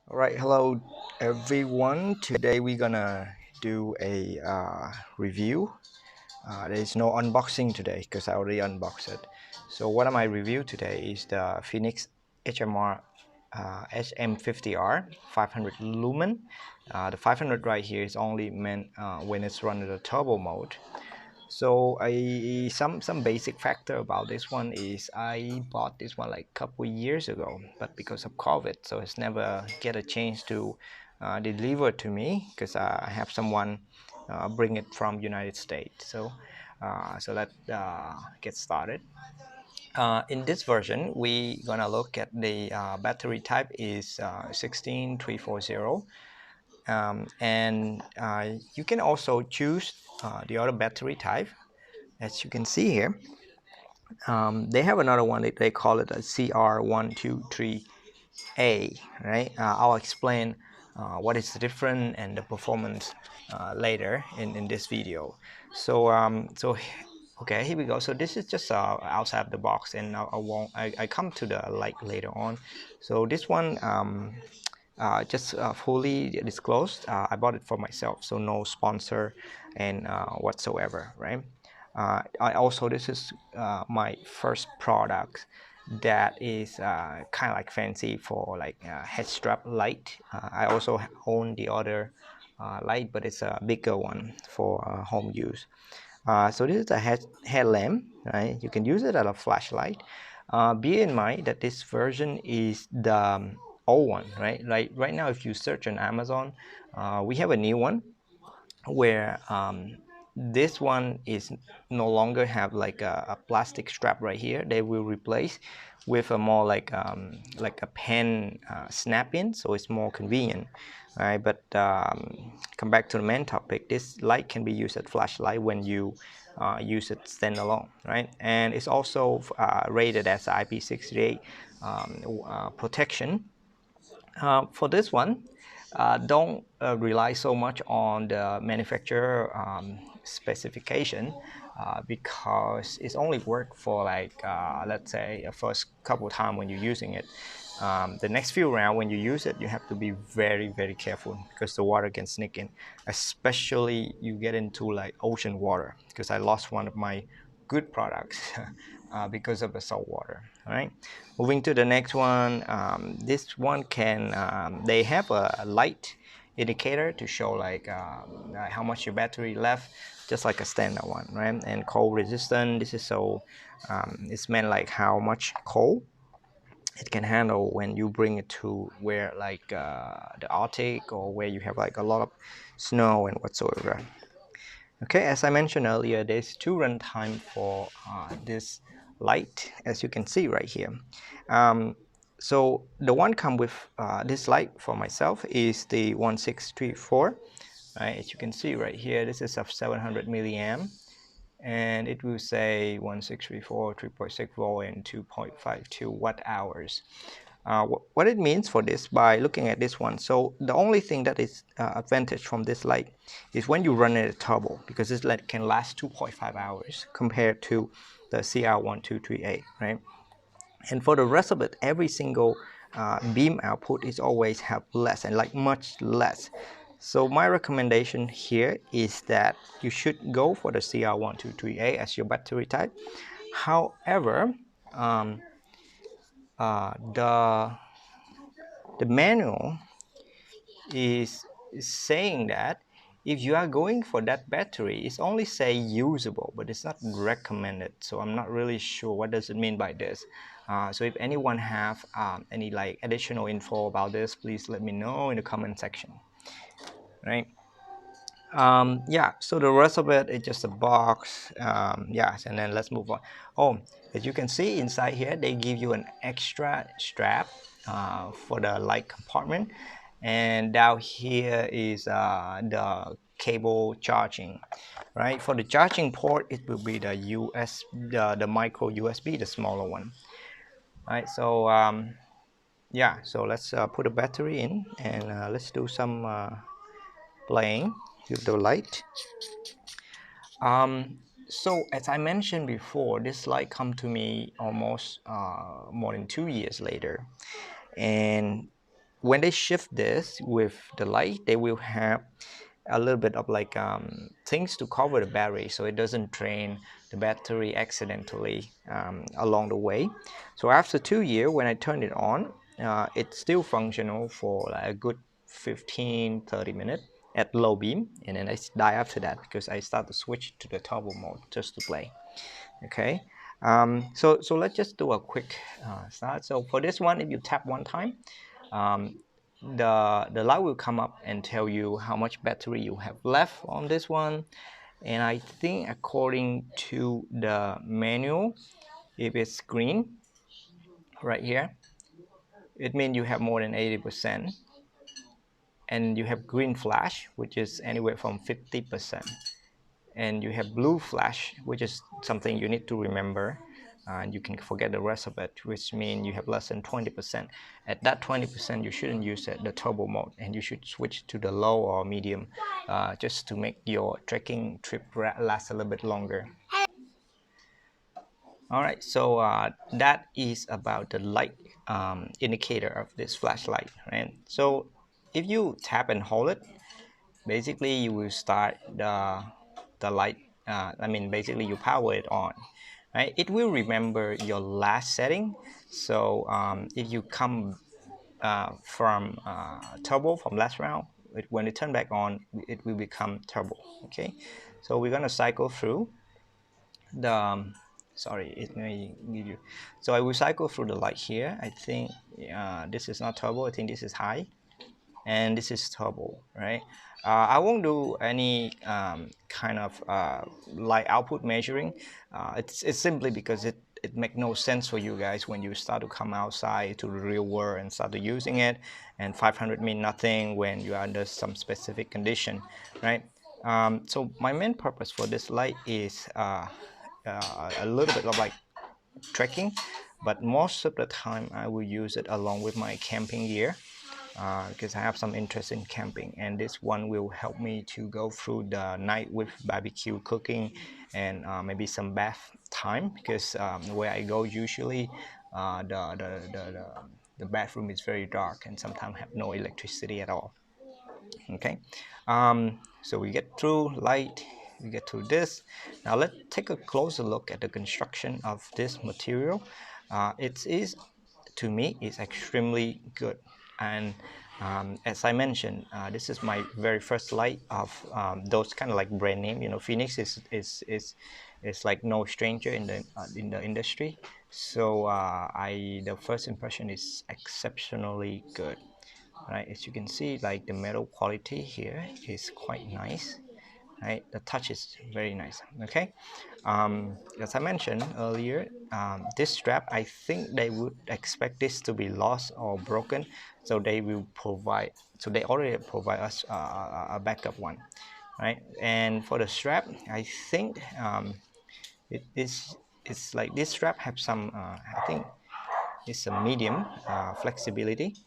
All right, hello everyone. Today we're gonna do a review. There's no unboxing today because I already unboxed it. So what am I review today is the FENIX HMR HM50R 500 lumen. The 500 right here is only meant when it's run in the turbo mode. So some basic factor about this one is I bought this one like a couple years ago, but because of COVID, so it's never get a chance to deliver to me because I have someone bring it from United States. So let's get started. In this version, we gonna look at the battery type is 16340. And you can also choose the other battery type as you can see here. They have another one that they call it a CR123A, right? I'll explain what is the difference and the performance later in this video. So okay, here we go. So this is just outside the box, and I come to the light later on. So this one just fully disclosed. I bought it for myself, so no sponsor and whatsoever, right? I also this is my first product that is kind of like fancy for like head strap light. I also own the other light, but it's a bigger one for home use. So this is a headlamp, right? You can use it as a flashlight. Be in mind that this version is the old one, right? Like right now, if you search on Amazon, we have a new one where this one is no longer have like a plastic strap right here. They will replace with a more like a pen snap-in, so it's more convenient, right? But come back to the main topic. This light can be used as flashlight when you use it standalone, right? And it's also rated as IP68 protection. For this one, don't rely so much on the manufacturer specification because it's only work for like let's say a first couple times when you're using it. The next few rounds when you use it, you have to be very careful because the water can sneak in, especially you get into like ocean water, because I lost one of my good products because of the salt water. All right, moving to the next one. This one can they have a light indicator to show like how much your battery left, just like a standard one, right? And cold resistant. This is so it's meant like how much cold it can handle when you bring it to where like the Arctic, or where you have like a lot of snow and whatsoever. Okay, as I mentioned earlier, there's two runtime for this light, as you can see right here. Um, so the one come with this light for myself is the 1634. Right, as you can see right here, this is of 700 milliamp, and it will say 1634, 3.6 volt, and 2.52 watt hours. What it means for this by looking at this one. So the only thing that is advantage from this light is when you run it at turbo, because this light can last 2.5 hours compared to the CR123A, right? And for the rest of it, every single beam output is always have less and like much less. So my recommendation here is that you should go for the CR123A as your battery type. However, um, the manual is saying that if you are going for that battery, it's only say usable, but it's not recommended. So I'm not really sure what does it mean by this. So if anyone have any like additional info about this, please let me know in the comment section, right? Yeah, so the rest of it is just a box. Yeah, and then let's move on. Oh, as you can see inside here, they give you an extra strap for the light compartment, and down here is the cable charging, right? For the charging port, it will be the the micro USB, the smaller one, right? So yeah, so let's put a battery in, and let's do some playing with the light. So as I mentioned before, this light come to me almost more than 2 years later, and when they shift this with the light, they will have a little bit of like things to cover the battery so it doesn't drain the battery accidentally along the way. So after 2 years, when I turn it on, it's still functional for like a good 15-30 minutes at low beam, and then I die after that because I start to switch to the turbo mode just to play. Okay, so let's just do a quick start. So for this one, if you tap one time, um, the light will come up and tell you how much battery you have left on this one. And I think according to the manual, if it's green right here, it means you have more than 80%. And you have green flash, which is anywhere from 50%. And you have blue flash, which is something you need to remember, and you can forget the rest of it, which means you have less than 20%. At that 20%, you shouldn't use the turbo mode, and you should switch to the low or medium just to make your trekking trip last a little bit longer. All right, so that is about the light indicator of this flashlight, right? So if you tap and hold it, basically you will start the light. I mean, basically you power it on, right? It will remember your last setting. So if you come from turbo from last round, when it turn back on, it will become turbo. Okay, so we're gonna cycle through the sorry, it may give you. So I will cycle through the light here. I think this is not turbo, I think this is high, and this is turbo, right? I won't do any kind of light output measuring. It's simply because it makes no sense for you guys when you start to come outside to the real world and start to using it, and 500 mean nothing when you are under some specific condition, right? So my main purpose for this light is a little bit of like trekking, but most of the time I will use it along with my camping gear because I have some interest in camping, and this one will help me to go through the night with barbecue cooking and maybe some bath time, because where I go usually the bathroom is very dark and sometimes have no electricity at all. Okay, so we get through light, we get through this. Now let's take a closer look at the construction of this material. It is, to me, is extremely good, and as I mentioned, this is my very first light of those kind of like brand name. You know, FENIX is like no stranger in the industry. So the first impression is exceptionally good. Right, as you can see, like the metal quality here is quite nice, right? The touch is very nice. Okay, as I mentioned earlier, this strap, I think they would expect this to be lost or broken, so they will provide, so they already provide us a backup one, right? And for the strap, I think it is, it's like this strap have some I think it's a medium flexibility,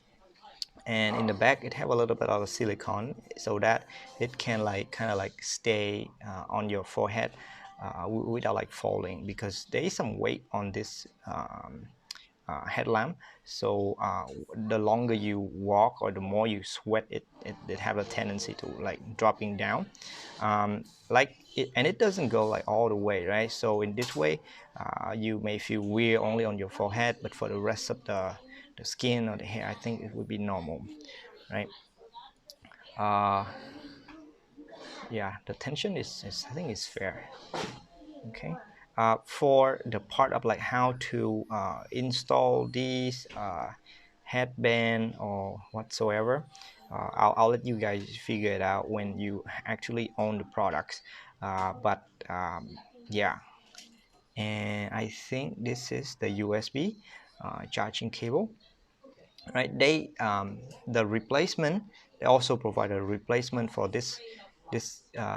and in the back it have a little bit of silicone so that it can like kind of like stay on your forehead without like falling, because there is some weight on this headlamp. So the longer you walk or the more you sweat, it have a tendency to like dropping down, and it doesn't go like all the way, right? So in this way you may feel weird only on your forehead, but for the rest of the skin or the hair, I think it would be normal, right? uh, yeah, the tension is I think is fair. Okay, for the part of like how to install these headband or whatsoever, I'll let you guys figure it out when you actually own the products, but yeah. And I think this is the USB charging cable, right? The replacement, they also provide a replacement for this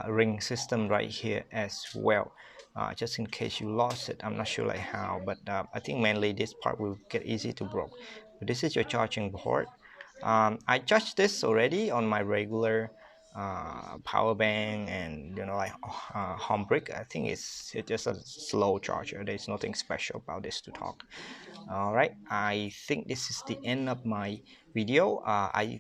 ring system right here as well, just in case you lost it. I'm not sure like how, but I think mainly this part will get easy to broke. But this is your charging port. I charged this already on my regular power bank and like home brick. I think it's just a slow charger. There's nothing special about this to talk. All right, I think this is the end of my video. I